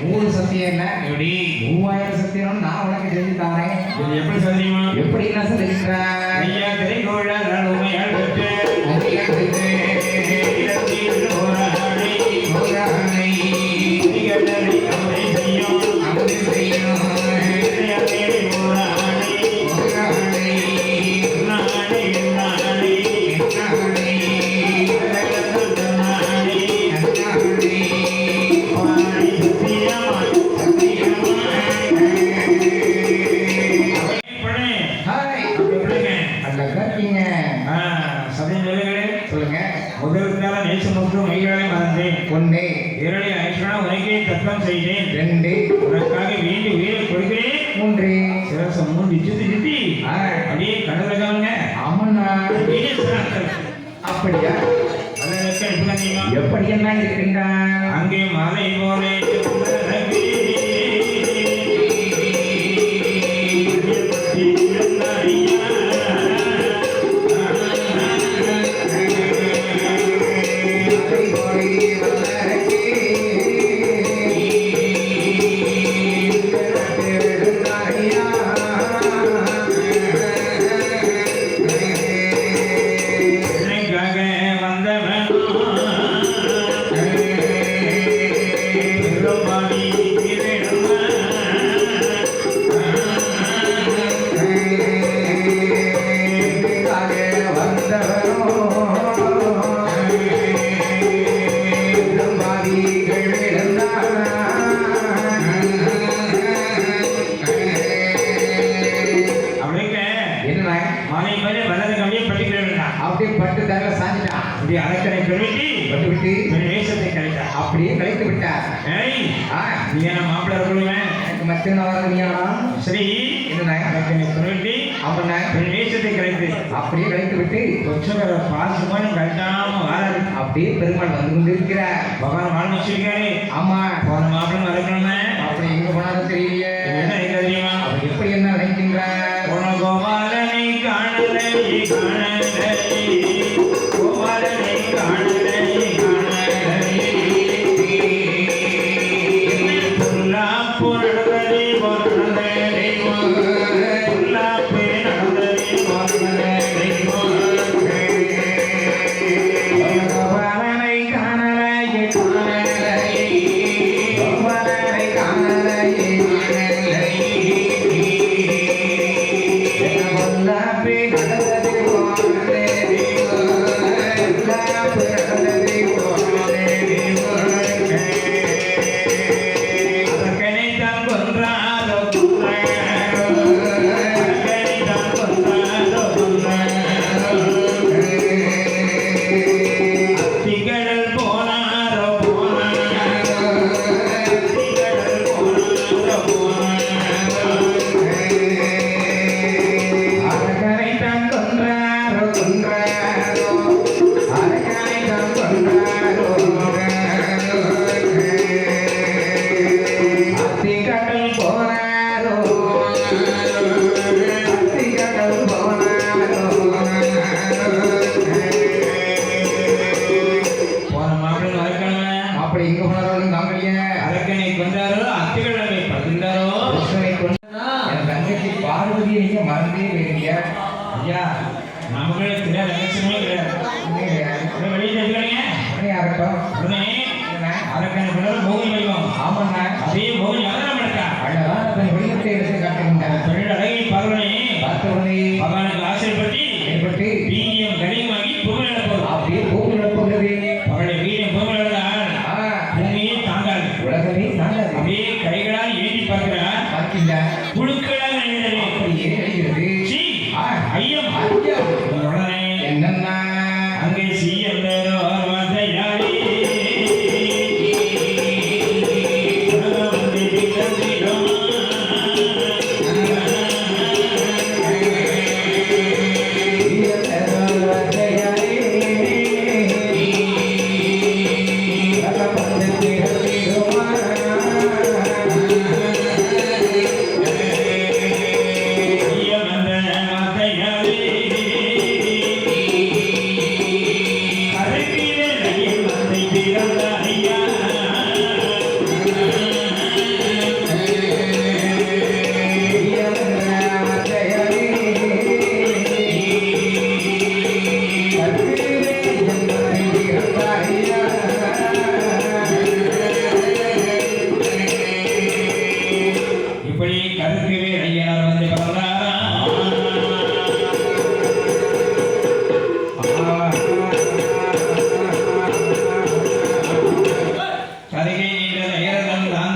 மூணு சத்தியம் என்ன எப்படி 3000 சத்தியம் நான் உனக்கு தெரிஞ்சு தாரேன். இது எப்படி சத்தியமா எப்படி என்ன சொல்லிருக்கிற ஐயா திரைக்கோழ உமையால் பெற்று ஒன்று இரளை ஐஸ்வரா உனக்கே தத்தம் செய்தேன். 2 உனக்காக வேண்டி உயிரை கொடுக்கிறேன். 3 சிரசம் 3 சித்தி அப்படியே கடவுளை காணுங்க. ஆமாண்ணா அப்படியா எப்படி என்ன இருக்கின்றான் அங்கே மலை போல அப்படியே கலைத்து விட்டார். நீ என்ன மாப்பிள்ள இருக்கணுமே எனக்கு மத்தியான வரீங்களா சரி என்ன சொல்லிட்டு அவனை வேஷத்தை கலைத்து அப்படியே கலைத்து விட்டு கொச்சகர பாசமான கட்டாம வாராது அப்படியே பெருமாள் வந்து கொண்டிருக்கிறார். பகவான் வாழ்ந்து வச்சிருக்காரு. ஆமா போன மாப்பிள்ள வரக்கணுமே அப்படி எங்க போனாலும் தெரியலையே என்ன தெரியுமா அவர் எப்படி என்ன நினைக்கின்றார் கோபாலனை காணலை கோபாலனை காணலை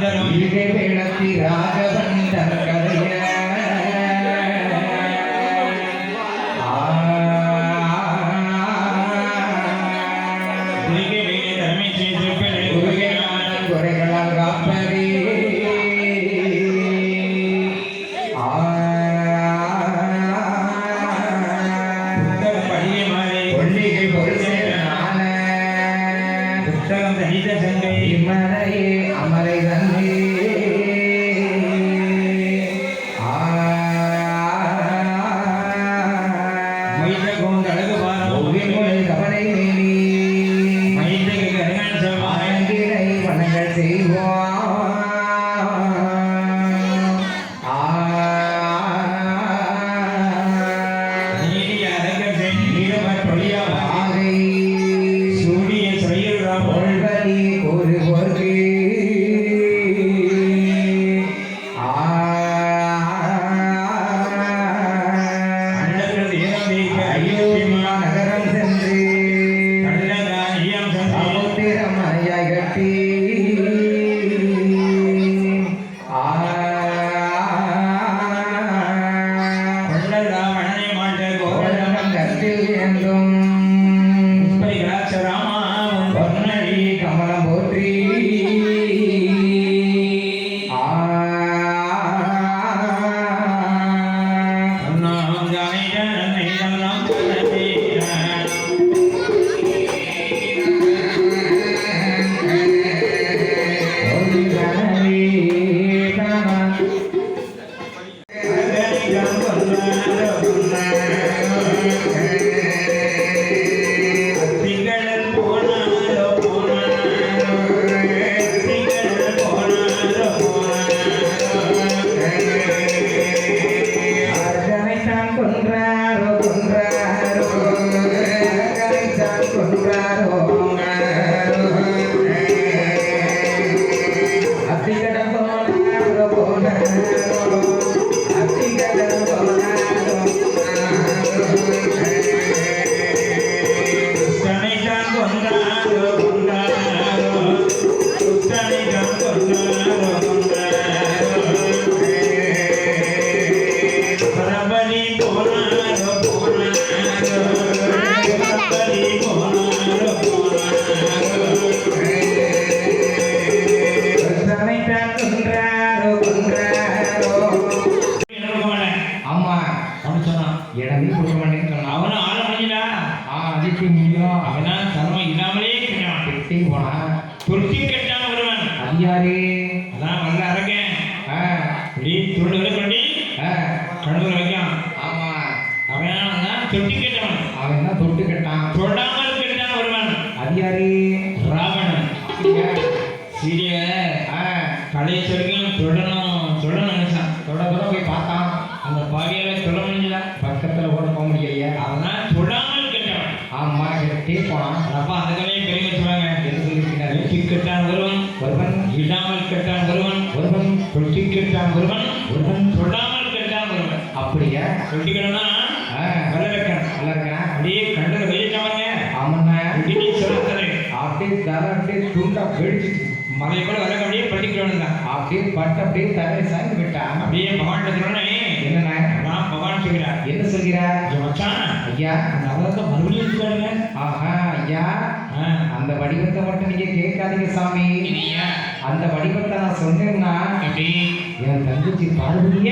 மாண்டரும் ஈகை வேளத்தி ராகவன் தன் கதைய குறைகளால் காப்பதே பொன்னிகை பொருளான புத்தகம் தனித்த சங்கை இமரையே அமரை தன்னே மொய்த கோந்த அழகு பாரம் மொழி கவனை மேலி மைந்தகைக்கு அருகன் செல்வாய் ஆங்கினை வணங்கள் செய்வோம் நீடிய அரங்கர் சென் நீரமற்றொழியாக ஆகை சூடிய சுரையில் ராம ஒல்வலி ஒருவர்க்கு அண்டங்கள் ஏனம் வைக்க அயோத்தியா நகரம் சென்று கள்ளதான் ஈயம் சென்று சமுத்திரமலையாய் கட்டி கொள்ளல் ராவணனை மாட்ட கோவலம் கோவலம் கருத்தில் என்றும் புஷ்பரிகளாட்ச ராமா உன் பொன்னடி கமலம் போற்றி நாம் ஜானிட நன்னை நாம் திங்கள் போனாலோ போனாலோ திங்கள் போனாலோ அர்ஜனைத்தான் கொன்றாரோ கொன்றாரோ அர்ஜனைத்தான் கொன்றாரோ அத்திகடம் போனாரோ போனாரோ அத்திகடம் போனாரோ துஷ்டனைத்தான் கொன்றாரோ கொன்றாரோ துஷ்டனைத்தான் கொன்றாரோ கொன்றாரோ பரபலி போனாரோ போனாரோ பரபலி போனாரோ போனாரோ அர்ஜனைத்தான் கொன்றாரோ கொன்றாரோ ஆமா அவன் சொன்னான் இடமே கொடுக்க மாட்டேன்னு சொன்னான் அவனும் ஆள முடியலா அதுக்கு முடியும் அவனா தர்மம் இல்லாமலே கேட்டான் கெட்டி போனா துருத்தி கெட்டான் ஒருவன் அது யாரு அதான் வல்ல அரங்கன் ஆ, இப்படி துருடுகளை கொண்டு ஆ, கண்ணுல வைக்கான் ஆமா அவன் தான் தொட்டி கெட்டவன் அவன் தான் தொட்டு கட்டான் தொடாமல் கெட்டான் ஒருவன் அது யாரு ராவணன் அப்படியா? சீரிய ஆ, கடைசி வரைக்கும் தொடணும் நினைச்சான் தொட தொட போய் பார்த்தான் அந்த பாவியால தொட முடிஞ்சதா பக்கத்துல கூட போக முடியலையா அவன் தொடாமல் கெட்டவன் ஆமா கெட்டே போனான் அப்ப அந்த கதையை பெரிய சொல்லுவாங்க என்ன சொல்லியிருக்கிறாரு தொட்டி கெட்டான் ஒருவன் ஒருவன் இல்லாமல் கெட்டான் ஒருவன் ஒருவன் தொட்டி கெட்டான் ஒருவன் ஒருவன் தொடாமல் கெட்டான் ஒருவன் அப்படியா தொட்டிக்கணும்னா ஆ, வல்ல வைக்கணும் நல்லா இருக்கிறான் அப்படியே கண்ணுல வெளியிட்டவங்க ஆமாண்ணா இடி சொல்லுறது அப்படியே தர அப்படியே துண்டா வெடிச்சிட்டு மலை கூட வர அப்படியே பட்டிக்கிறவன் தான் அப்படியே பட்டு அப்படியே தரையை சாய்ந்து விட்டான் அப்படியே பகவான் சொல்றேன் என்னண்ணா நான் பகவான் சொல்கிறார் என்ன சொல்கிறார் ஐயா மச்சான் ஐயா அந்த அவரத்தை மறுபடியும் இருக்காருங்க ஆஹா ஐயா அந்த வடிவத்தை மட்டும் நீங்க கேட்காதீங்க சாமி அந்த வடிவத்தை நான் சொன்னேன்னா எப்படி என் தங்கச்சி பார்வதிய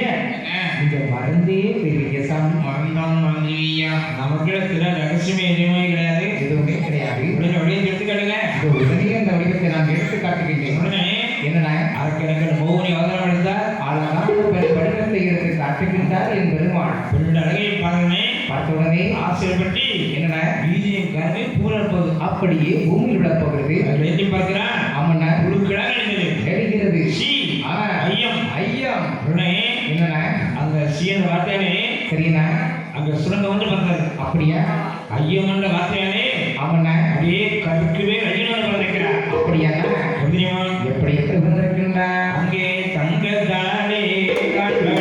நீங்க மறந்தே பெரிய சாமி மறந்தான் மறந்துவியா நமக்கு சில ரகசியமே எதுவுமே கிடையாது எதுவுமே கிடையாது உடனே அப்படியே எடுத்துக்காடுங்க இந்த உடனே அந்த வடிவத்தை நான் எடுத்து காட்டுகின்றேன் உடனே என்னண்ணா அரக்கணக்கில் மௌனி அவதாரம் எடுத்தார் அழகான வடிவத்தை எடுத்து காட்டுகின்றார் என் பெருமாள் பெண்ணு அழகை பாருங்க பார்த்த உடனே ஆசைப்பட்டு என்னண்ணா வீதியின் கருமை பூரப்பது அப்படியே பூமியில் விழப்போகிறது அதில் எட்டி பார்க்கிறான் ஆமாண்ணா உழுக்கடாக நினைந்தது நெருங்கிறது சி ஆ, ஐயம் ஐயம் உடனே என்னண்ணா அந்த சீன வார்த்தையாலே சரிண்ணா அங்க சுரங்க வந்து பார்த்தது அப்படியா ஐயம் என்ற வார்த்தையாலே ஆமாண்ணா அப்படியே கருக்குவே ஐயனோடு வந்திருக்கிறார் அப்படியாண்ணா தெரியுமா எப்படி எப்படி வந்திருக்கின்றா அங்கே தங்க தாளே காட்டுல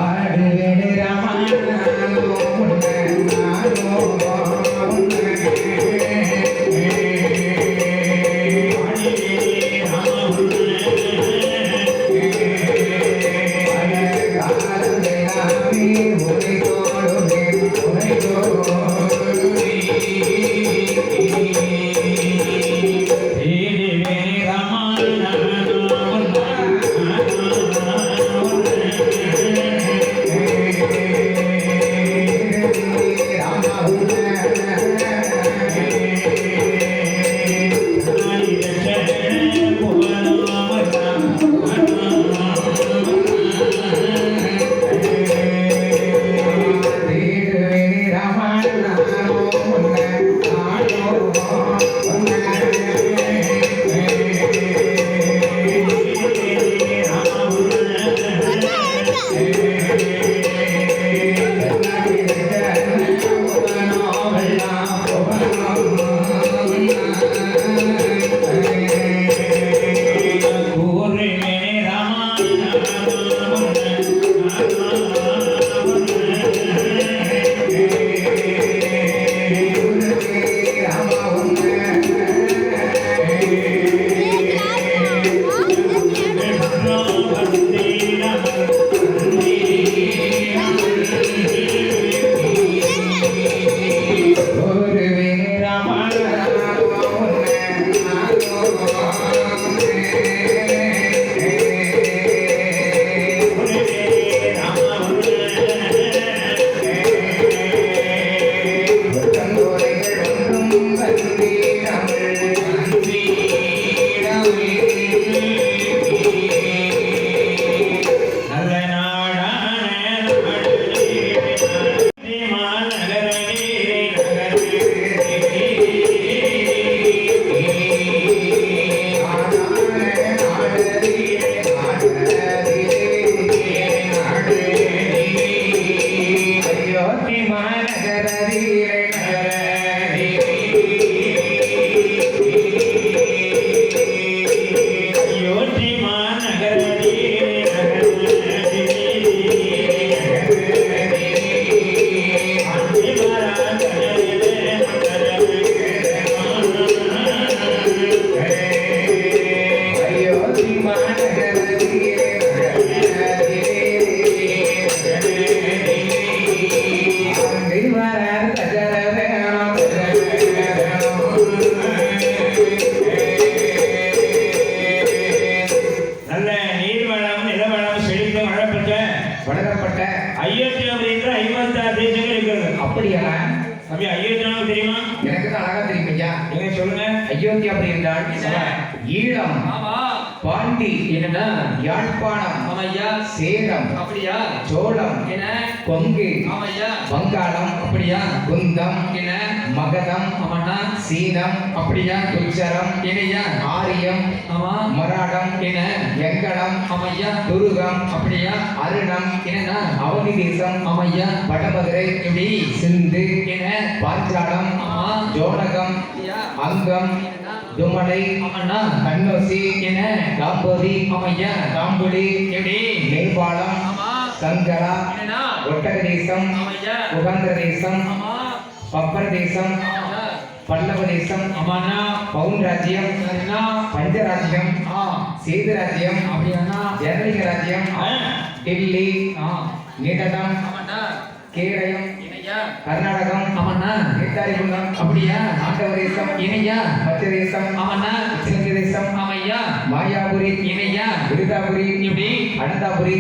ஆடுவேடு ராமாயணம் உன்னை நானோ உன்னை வளரப்பட்ட அயோத்தியா அப்படின்ற 56 தேசங்கள் இருக்கிறது. அப்படியா அப்படி அயோத்தியா தெரியுமா? எனக்கு தான் அழகா தெரியும் ஐயா. நீங்க சொல்லுங்க. அயோத்தியா அப்படி என்றால் ஈழம், ஆமா, பாண்டி, என்னன்னா யாழ்ப்பாணம், ஆமையா, சேலம், அப்படியா, சோழம், என்ன, கொங்கு, ஆமையா, வங்காளம், அப்படியா, குந்தம், என்ன, மகதம், ஆமாண்ணா, சீனம், அப்படியா, குஜரம், என்னையா, ஆரியம், ஆமா, மராடம், என்ன, எங்கடம், ஆமையா, துருகம், அப்படியா, அருணம், என்னன்னா, அவனி தேசம், ஆமையா, வடமதுரை, எப்படி, சிந்து, என்ன, பாஞ்சாலம், ஆமா, ஜோனகம், அப்படியா, அங்கம், துமலை, ஆமாண்ணா, கண்ணோசி, என்ன, காம்போதி, ஆமையா, காம்புலி, எப்படி, நேபாளம், ஆமா, சங்கரா, என்னன்னா, ஒட்டக தேசம், ஆமையா, உகந்திர தேசம், ஆமா, பப்பர் தேசம், ஆமா, பல்லவ தேசம், ஆமாண்ணா, பவுன் ராஜ்யம், சரிண்ணா, பஞ்சராஜ்யம், சேது ராஜ்யம், அப்படியாண்ணா, ஜனலிங்க ராஜ்யம், டெல்லி, நீடகம், ஆமாண்ணா, கேரளம், இணையா, கர்நாடகம், ஆமாண்ணா, நேதாரிகுண்டம், அப்படியா, ஆண்டவ தேசம், இணையா, மத்திய தேசம், ஆமாண்ணா, சிங்க தேசம், ஆமையா, மாயாபுரி, இணையா, விருதாபுரி, எப்படி, அனந்தாபுரி,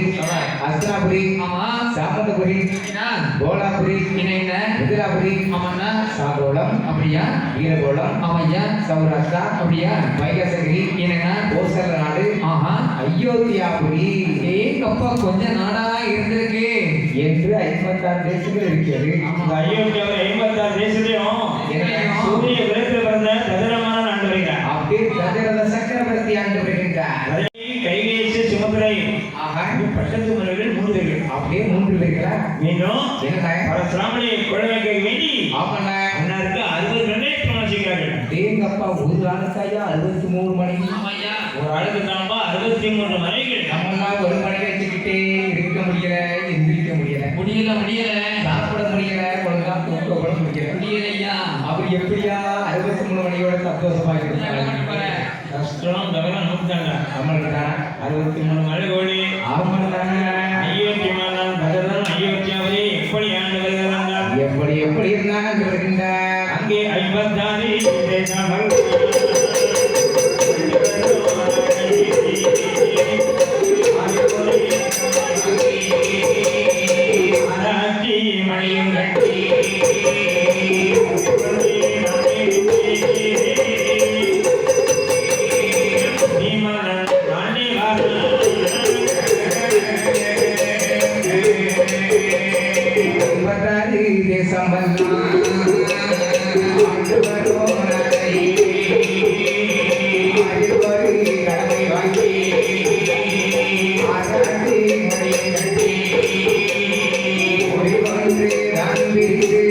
அஸ்தனாபுரி, ஆமா, சாமந்தபுரி, இணையா, கோலாபுரி, இணைன, மிதிலாபுரி, ஆமாண்ணா, சாகோளம், அப்படியா, வீரகோளம், ஆமையா, சௌராஷ்டிரா, அப்படியா, மைகாசகிரி, இணைன, கோசல நாடு, ஆஹா, அயோத்தியாபுரி ஏங்கப்பா கொஞ்ச நாடா இருந்திருக்கு என்று 56 தேசங்கள் இருக்கிறது. இந்த அயோத்தியாவில் 56 தேசத்தையும் சூரிய கிரகத்தில் பிறந்த ததிரமான ஆண்டு வருகிறார். அப்படியே தசரத சக்கரவர்த்தி ஆண்டு வருகின்றார். கைகேசி சுமத்ரை ஆஹா, பட்டத்து மன்னர்கள் 3 பேர்கள். அப்படியே 3 பேர்களா? மீண்டும் என்ன பரசுராமனை குழந்தைக்கு வேண்டி ஆமாண்ண, அண்ணாருக்கு 62 திருமணம் செய்கிறார்கள். தேங்கப்பா ஒரு ஆளுக்காயா 63 மணி, ஒரு ஆளுக்கு தான்பா 63 மனைவிகள். நம்மெல்லாம் ஒரு மணி வச்சுக்கிட்டு தூங்கிட்டே இருக்க முடியல, எந்திரிக்க முடியல, முடியல சாப்பிட முடியல, ஒழுங்கா தூக்க கூட முடியல. முடியலையா? அவர் எப்படியா 63 மணியோட சந்தோஷமா இருக்காங்க? கஷ்டம் தவிர நோக்கிட்டாங்க நம்மளுக்கு தானே 63 மலை கோடி ஆமாண்ணா. ஐயோக்கியமான தகவல் ஐயோக்கியாவை எப்படி ஆண்டு வருகிறார்கள்? எப்படி இருந்தாங்க வருகின்றார். அங்கே 56 தேசங்கள் ஆராய்ச்சி மணியும் கட்டி தேசம் கடமை வாங்கி ஆராய்ச்சி மணியும் கட்டி ஒன்று நான் பிரித்து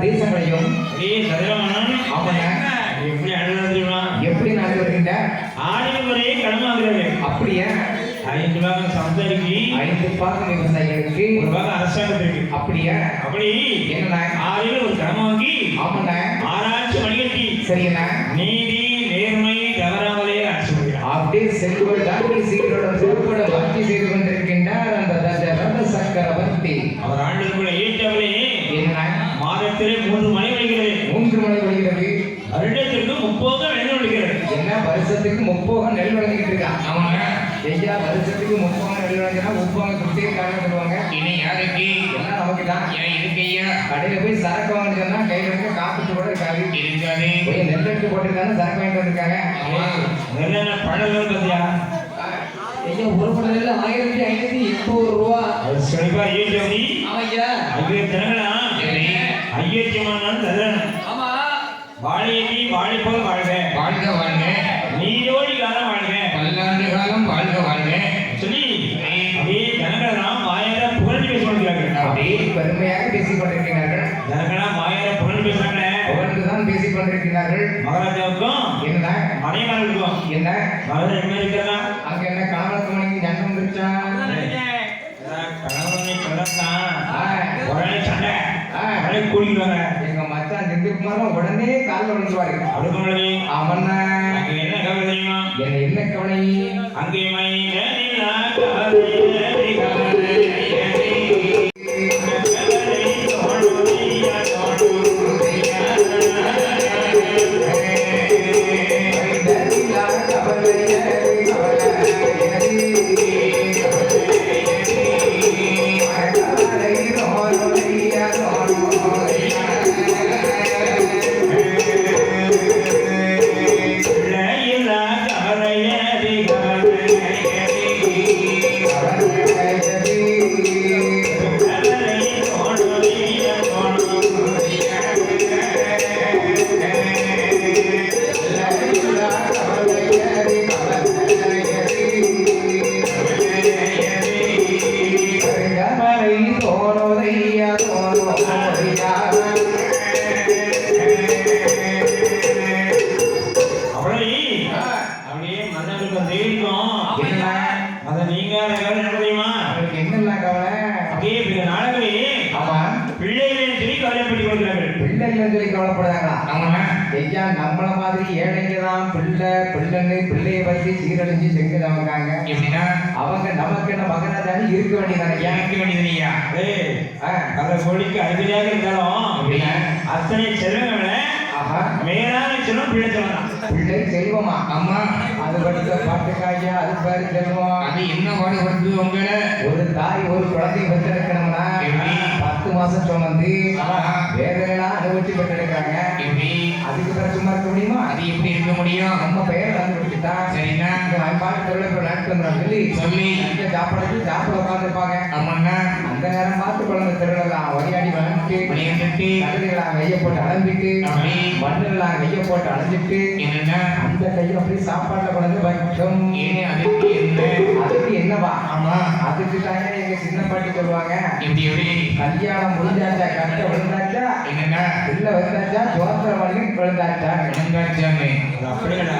தேசங்களையும் எப்படி நாடு வருகின்ற அப்படியே 5 பாகம் சம்சாரிக்கு 5 பாகம் விவசாயிகளுக்கு ஒரு பாகம் அரசாங்கத்திற்கு அப்படியே அப்படி என்னண்ணா 6 ஒரு கிரமம் வாங்கி ஆமாண்ணா ஆராய்ச்சி மணிகட்டி சரியண்ணா நீதி நேர்மை தவறாமலே ஆட்சி பண்ணுகிறார். அப்படியே செல்வல் தாண்டி சீரோட சிறப்போட ஆட்சி செய்து கொண்டிருக்கின்றார் அந்த தசரத சக்கரவர்த்தி. அவர் ஆண்டுக்குள்ள ஏற்றவரே என்னண்ணா மாதத்திலே 3 மழை வருகிறது, 3 மழை வருகிறது, வருடத்திற்கு 30 நெல் விழுகிறது. என்ன வருஷத்துக்கு 30 நெல் விளைஞ்சிக்கிட்டு இருக்கா? ஆமாங்க. ஐயா வருஷத்துக்கு 30 நெல் விளைஞ்சினா 30 குட்டியே காரணம் சொல்லுவாங்க. இனி யாருக்கு எல்லாம் நமக்கு தான். ஏன் இருக்கு ஐயா? கடையில போய் சரக்கு வாங்கிட்டு சொன்னா கையில இருக்க காப்பிட்டு கூட இருக்காது. இருக்காது. போய் நெல் எடுத்து போட்டிருக்காங்க, சரக்கு வாங்கிட்டு வந்திருக்காங்க. நெல்ல பழங்கள் பத்தியா ஐயா ஒரு படத்துல 1580 ரூபா. அவர் செழிப்பா ஏற்றவரி ஆமையா. ஐயோ தினங்களா ஐயத்தியமான தரன் ஆமா. வாழையடி வாழைப்போல் வாழ்க வாழ்க வாழ்க, நீரோடி காலம் வாழ்க பல்லாண்டு காலம் வாழ்க வாழ்க சொல்லி அப்படியே ஜனங்களெல்லாம் வாயார புகழ்ந்து பேசி கொண்டிருக்கிறார்கள். அப்படியே பெருமையாக பேசிக் கொண்டிருக்கிறார்கள். ஜனங்களா வாயார புகழ்ந்து பேசுறாங்க. புகழ்ந்துதான் பேசிக் கொண்டிருக்கிறார்கள். மகாராஜாவுக்கும் என்ன மனைமார்களுக்கும் என்ன மகன் என்ன இருக்கிறதா அங்க என்ன கணவனுக்கு மனைவி ஞானம் வந்துருச்சா? கணவனை சொல்லத்தான் ஆ, உடனே சண்டை ஆ. உடனே கூடிக்குவாங்க. எங்க மச்சான் செந்தில்குமாரும் உடனே காலில் விழுந்துருவாரு. அடுக்கமணி அவன அங்கே என்ன கவலை தெரியுமா? என்ன கவலை? அங்கே மைதனிலா கவலை கவலை கவலை பிள்ளைன்னு சொல்லி கவலைப்படுறாங்களா? ஆமாண்ணா. ஐயா நம்மள மாதிரி ஏழைங்க தான் பிள்ளைன்னு பிள்ளைய பத்தி சீரழிஞ்சு செஞ்சு நமக்காங்க. எப்படின்னா அவங்க நமக்கு என்ன மகனா தானே இருக்க வேண்டியதானே? எனக்கு வேண்டியதுயா. அந்த மொழிக்கு அறிவியாக இருந்தாலும் அப்படின்னா அத்தனை செல்வங்களை ஆஹா, மேலான செல்வம் பிள்ளை செல்வம் பிள்ளை செல்வமா? அம்மா அது படித்த பாட்டுக்காயா அது பேரு செல்வம். அது என்ன பாடுபடுது உங்களை? ஒரு தாய் ஒரு குழந்தையை பெற்றெடுக்கணும்னா எப்படி? 10 மாசம் சுமந்து வேதனைலாம் அனுபவிச்சு பெற்றெடுக்கிறாங்க. எப்படி? அதுக்கு பிறகு சும்மா இருக்க முடியுமா? அது எப்படி இருக்க முடியும்? நம்ம பெயர் கண்டுபிடிச்சுட்டா சரிண்ணா. சொல்லி சாப்பிட உட்காந்துருப்பாங்க. ஆமாண்ணா. அந்த நேரம் பார்த்து குழந்தை திருடலாம் வழியாடி வளர்ந்துட்டு விளையாண்டுட்டு கழுதைகளாக கையை போட்டு அலம்பிட்டு அப்படி மண்ணுகளாக கையை போட்டு அலைஞ்சிட்டு என்னன்னா அந்த கையை அப்படியே சாப்பாட்டுல குழந்தை வைக்கும். ஏன் அதுக்கு என்ன? அதுக்கு என்னவா? ஆமா. அதுக்கு தாங்க எங்க சின்ன பாட்டி சொல்லுவாங்க, எப்படி எப்படி? கல்யாணம் முடிஞ்சாச்சா, கட்ட விழுந்தாச்சா, என்னன்னா உள்ள வந்தாச்சா, சோத்திர வழி விழுந்தாச்சா. விளங்காச்சாமே. அப்படிங்களா?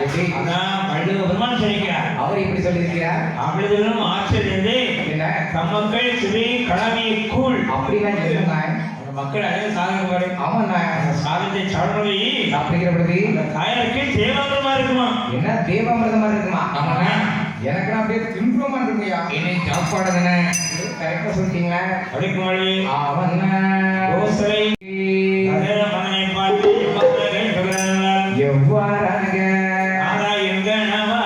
எப்படி? அதான் வள்ளுவ பெருமான் சொல்லிக்கிறார். அவர் இப்படி சொல்லியிருக்கிறார். அமிழ்திலும் ஆச்சரியந்து என்ன தம்மக்கள் சிவி கடமையை கூழ். அப்படின்னா என்னன்னா? அந்த மக்கள் அழகு சாதகம் பாரு. ஆமாண்ணா, அந்த சாதத்தை சாடுறவை அப்படிங்கிற பொழுது அந்த தாயாருக்கு தேவாமிரமா இருக்குமா? என்ன தேவாமிரதமா இருக்குமா? ஆமாண்ணா. எனக்கு அப்படியே தின்பமா இருக்குங்கய்யா. என்ன சாப்பாடு தானே? கரெக்டா சொல்லிட்டீங்களா? அப்படிக்கு மொழி அவன்னா கோசலை அதே மகனை பார்த்து மக்கள் சொல்கிறார்கள். எவ்வாறாக ஆதா எங்க நவா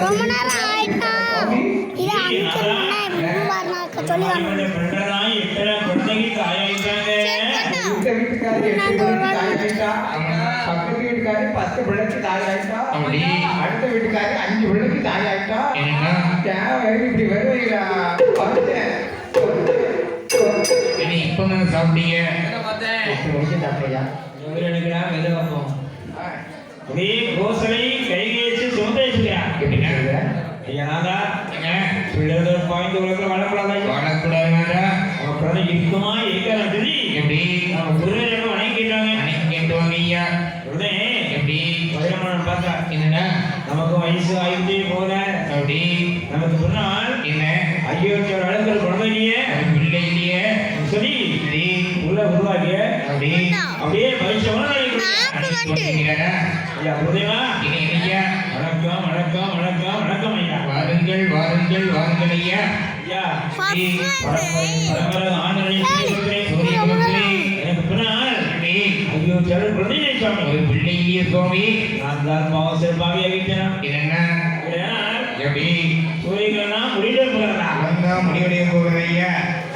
ரொம்ப நேரம் ஆயிட்டா இது அனுப்பிச்சு சொல்லி பக்கத்து வீட்டுக்காரி 10 பிள்ளைக்கு தாயாயிட்டா, அடுத்த வீட்டுக்காரி 5 பிள்ளைக்கு தாயாயிட்டா. இப்படி வருவீங்களா? இப்ப நான் சாப்பிட்டீங்க சாப்பிட்டியா? ஒரே கோசலை கைகேச்சு சுமந்தேச்சுக்கிறான். பிள்ளைகள் பாய்ந்த உலகத்தில் வாழக்கூடாது. அவன் குழந்தை இருக்குமா இருக்கான்னு எப்படி குருவை வணங்கிட்டாங்க. சொல்லுங்கய்யா. உடனே எப்படி கதிரமானன் பார்த்தா என்னன்னா நமக்கு வயசு ஆயிட்டே போல அப்படி நமக்கு முன்னால் என்ன ஐயோ அழகர் குழந்தை இல்லையே ஒரு பிள்ளை இல்லையே சொல்லி சரி உள்ள உருவாக்கிய அப்படி அப்படியே பரிசவன சொல்லுங்கிறாரா? ஐயா குருதேவா இனி என்னய்யா? வணக்கம் வணக்கம் வணக்கம் வணக்கம் ஐயா வாருங்கள் வாருங்கள் வாருங்கள் ஐயா. ஐயா ஃபர்ஸ்ட் பரம்பரை ஆண்டவனை சொல்கிறேன் சூரிய குலத்திலே எனக்கு பின்னால் அப்படி ஐயோ சரண் குழந்தை சுவாமி ஒரு பிள்ளை இல்லையே சுவாமி. நான் தான் பாவம் சிறப்பாகிட்டேன் என்னன்னா எப்படி சூரியகலாம் முடிவே போகிறதா வந்தா முடிவடைய போகிறது ஐயா.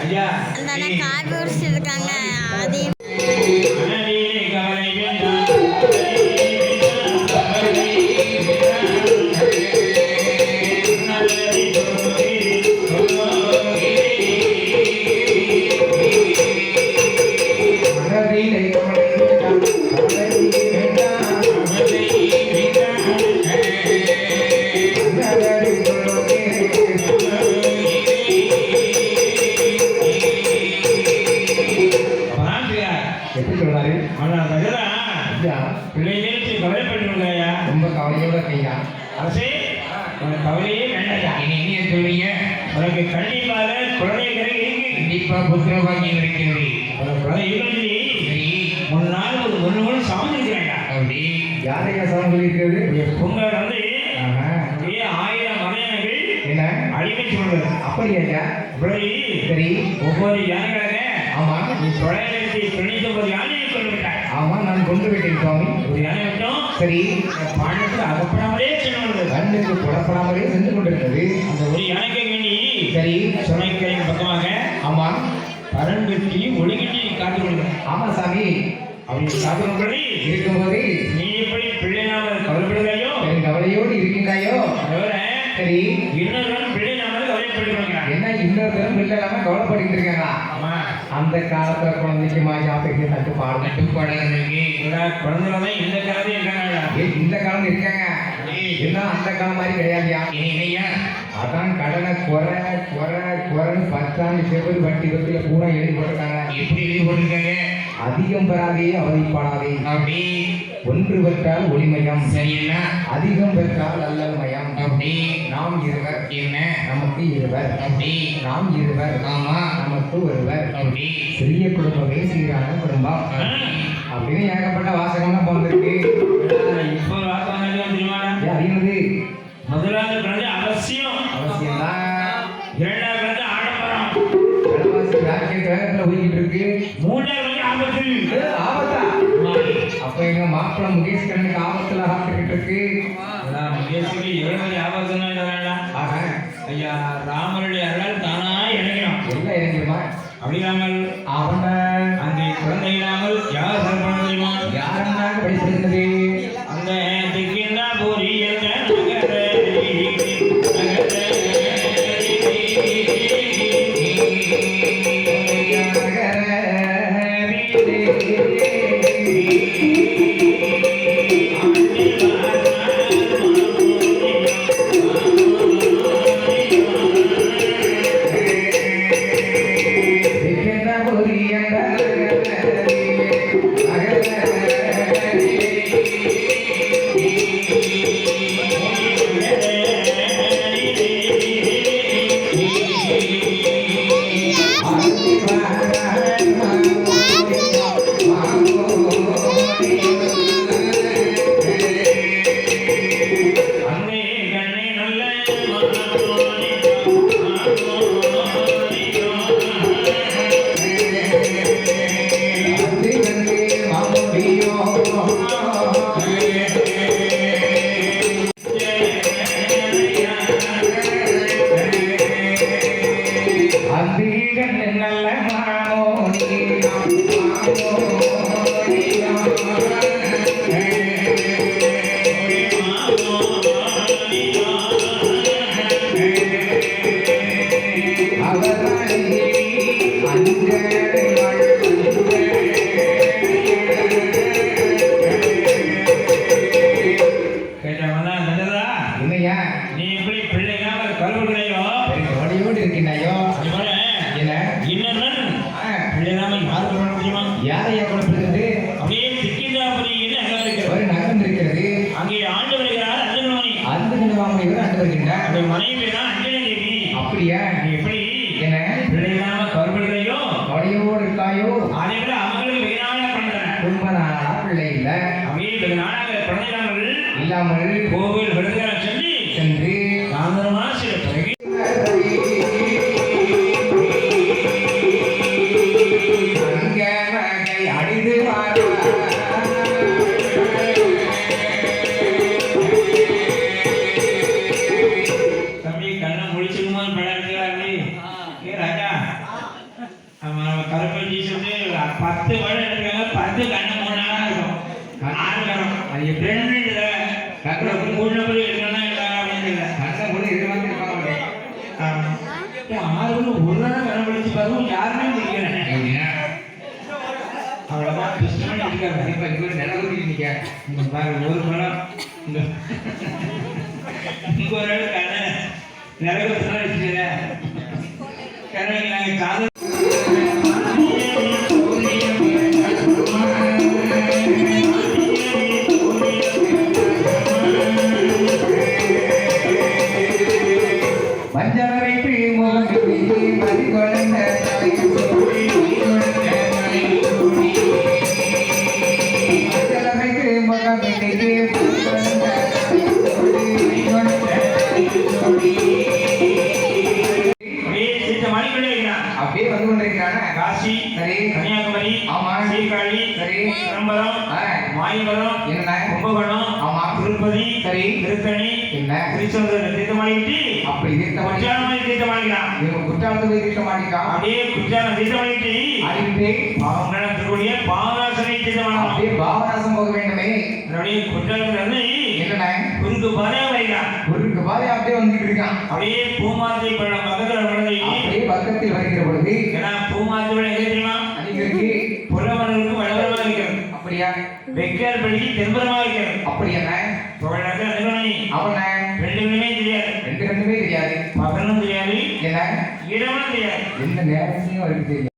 ஐயா அந்த கார் போர்ஸ் இருக்காங்க அது மனதிலே கவலை வேண்டாம் நல்லதை மனதிலே கவலை வேண்டாம், கவலை வேண்டாம். நல்லதை எப்படி சொல்றாரு? ஐயா, ரொம்ப கவலையோட கையா. கவலையே வேண்டாம் இனி என்ன சொல்றீங்க? உனக்கு கண்டிப்பாக குழந்தைகளை இருக்கு கண்டிப்பா புத்திர பாக்கியம் இருக்கிறது. குழந்தை ஈரோட்டில் சரி முன்னாள் ஒரு ஒன்று சாமிக்கிறாங்க அப்படி யாரையா சவம் சொல்லியிருக்கிறது? பொங்கல் வந்து ஆஹா. அப்படியே 1000 மலையானங்கள் என்ன அடிமை சொல்றது அப்படியா ஐயா? அப்படி சரி. ஒவ்வொரு யானைகளாக ஆமா நீ 999 யானையை கொண்டு விட்டாய் ஆமா, நான் கொண்டு விட்டேன் சுவாமி. ஒரு யானை மட்டும் சரி. பாண்டத்தில் அகப்படாமலே சென்று கண்ணுக்கு புலப்படாமலே சென்று கொண்டிருந்தது. அந்த ஒரு யானைக்கு வேண்டி சரி. சுனைக்கரையின் பக்கமாக ஆமா பரண்கட்டி ஒழுங்கிட்டு காத்து கொடுக்கிறேன் ஆமா சாமி. அப்படி காத்து கொண்டு இருக்கும்போது நீ எப்படி பிள்ளைனாமல் கவலைப்படுகிறாயோ என் கவலையோடு இருக்கின்றாயோ. தவிர சரி. இன்னொருவன் பிள்ளைனாமல் கவலைப்படுகிறான் என்ன இன்னொரு தரம் இல்லாம கவலைப்பட்டு இருக்காங்களா? ஆமா அந்த காலத்துல குழந்தைக்கு ஞாபகத்தை தட்டுப்பாடு. கட்டுப்பாடு இருக்கு. குழந்தைகளை இந்த காலத்தில் இருக்காங்க இந்த காலம் இருக்காங்க. எல்லாம் அந்த காலம் மாதிரி கிடையாதுயா. இனி என்னய்யா? அதான் கடனை குறை குறை குறைன்னு 10 ஆண்டு செவ்வறு வட்டி வட்டியில பூரா எழுதி போட்டிருக்காங்க. எப்படி எழுதி போட்டிருக்காங்க? அதிகம் பெறாதே அவதிப்படாதே. அப்படி ஒன்று பெற்றால் ஒளிமயம், சரி என்ன அதிகம் பெற்றால் அல்லல் மயம். அப்படி நாம் இருவர், என்ன நமக்கு இருவர். அப்படி நாம் இருவர், ஆமா நமக்கு ஒருவர். அப்படி சிறிய குடும்பமே சீரான குடும்பம் அப்படின்னு ஏகப்பட்ட வாசகம்லாம் போந்திருக்கு. இப்போ வாசனை தெரியுமா அறியுது முதலாவது குழந்தை அவசியம் அவசியம்தான். இரண்டாவது குழந்தை ஆடம்பரம் கடவாசி ராக்கெட் வேகத்துல போய்கிட்டு இருக்கு. மூன்றாவது குழந்தை ஆபத்து ஆபத்தா? அப்ப எங்க மாப்பிள்ள முகேஷ் கண்ணுக்கு ஆபத்துல ஆப்பிட்டு இருக்கு. முகேஷுக்கு எவ்வளவு ஆபத்துன்னா வேண்டாம் ஆக ஐயா ராமருடைய அருளால் தானா இறங்கினோம் எல்லாம் இறங்கிடுமா? அப்படியாமல் அவன அங்கே குழந்தை இல்லாமல் யார் சர்ப்பணம் தெரியுமா யாரெல்லாம் படிச்சிருந்தது? அந்த திக்கின்றா போரி என்ற நகர பிள்ளை இல்ல அப்படியே வெகு நாளாக குழந்தைகள் இல்லாமல் கோவில் விடுதலை சொல்லி சென்று தாமதமா சில பிறகு அங்க வகை அடிது வாரா தம்பி கண்ணை முடிச்சிருக்கும்போது படம் எடுக்கிறாரு ஏ ராஜா அவன் கருப்பை டீஷர்ட்டு 10 படம் எடுக்கிறாங்க 10 கண்ணை 3 நாளா இருக்கும் 6 கணம் அது எப்படி கண்ணை 3 பேர் எடுக்கணும் அப்படின்னு இல்லை கண்ணை கூட எதிர்பார்த்து இருப்பாங்க 6 ஒரு நாள் கண்ணை முடிச்சு பாருங்க யாருமே முடிக்கிறேன் அப்படின்னா அவ்வளோதான் கிருஷ்ணன் இருக்காரு இப்ப இங்க ஒரு நிலவு நிக்க இங்க பாருங்க ஒரு படம் இங்க ஒரு ஆள் கண்ணை நிறகுத்தான் வச்சுக்கிறேன் கண்ணை நாங்கள் காதல் மஞ்சளைத்து முகமிட்டு மதி கொண்ட மஞ்சளைத்து முகமிட்டு அப்படியே சீத்த மணிக்கொண்டே இருக்கிறான் அப்படியே வந்து கொண்டிருக்கிறான காசி சரி கன்னியாகுமரி ஆமா. சீர்காழி சரி சிதம்பரம் ஆ. மாயவரம் என்ன கும்பகோணம் ஆமா. திருப்பதி சரி திருத்தணி என்ன திருச்செந்தூர் தீர்த்தமாடிட்டு அப்படி தீர்த்தமாடி குற்றாலமலை தீர்த்தமாடிக்கிறான் இவங்க குற்றாலத்து போய் தீர்த்தமாடிக்கான் அப்படியே குற்றாலம் தீர்த்தமாடிட்டு ஆடிட்டு அவங்கள திருக்கூடிய பாவனாசனை தீர்த்தமாடலாம் அப்படியே பாவநாசம் போக வேண்டுமே அப்படியே குற்றாலத்துல இருந்து என்னண்ணே குறுக்கு பாதையா வருகிறான் ஒரு பாதை அப்படியே வந்துட்டு இருக்கான் அப்படியே பூமாத்தை பள்ளம் பக்கத்துல வருது அப்படியே பக்கத்தில் வருகிற பொழுது ஏன்னா பூமாத்தை பள்ளம் எங்க தெரியுமா அன்னைக்கு புலவனுக்கு வளவரமா இருக்கிறது அப்படியா வெக்கால் பள்ளி தென்பரமா இருக்கிறது அப்படி என்ன புகழாக்க நிறுவனி அவன ரெண்டுமே தெரியாது ரெண்டுமே தெரியாது பகலும் தெரியாது என்ன இடமும் தெரியாது எந்த நேரத்தையும் அவருக்கு தெரியும்